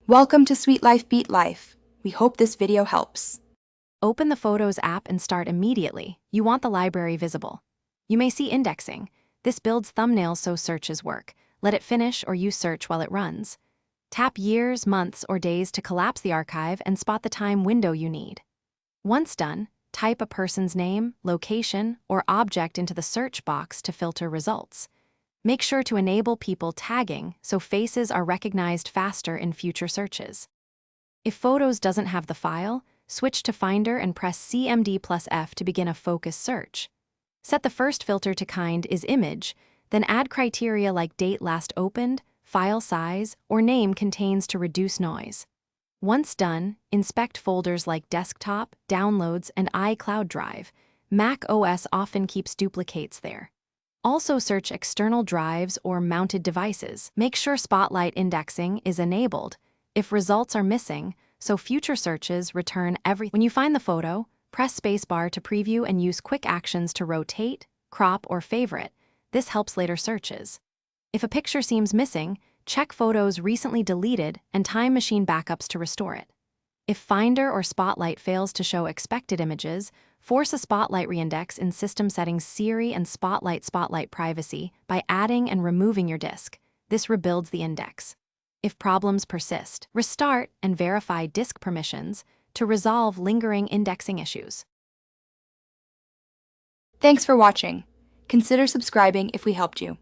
Welcome to Sweet Life Beat Life. We hope this video helps. Open the Photos app and start immediately. You want the library visible. You may see indexing. This builds thumbnails so searches work. Let it finish or use search while it runs. Tap years, months, or days to collapse the archive and spot the time window you need. Once done, type a person's name, location, or object into the search box to filter results. Make sure to enable people tagging so faces are recognized faster in future searches. If Photos doesn't have the file, switch to Finder and press CMD+F to begin a focus search. Set the first filter to kind is image, then add criteria like date last opened, file size, or name contains to reduce noise. Once done, inspect folders like Desktop, Downloads, and iCloud Drive. Mac OS often keeps duplicates there. Also search external drives or mounted devices. Make sure Spotlight indexing is enabled if results are missing, so future searches return everything. When you find the photo, press spacebar to preview and use quick actions to rotate, crop, or favorite. This helps later searches. If a picture seems missing, check Photos recently deleted and Time Machine backups to restore it. If Finder or Spotlight fails to show expected images, force a Spotlight reindex in System Settings Siri and Spotlight Privacy by adding and removing your disk. This rebuilds the index. If problems persist, restart and verify disk permissions to resolve lingering indexing issues. Thanks for watching. Consider subscribing if we helped you.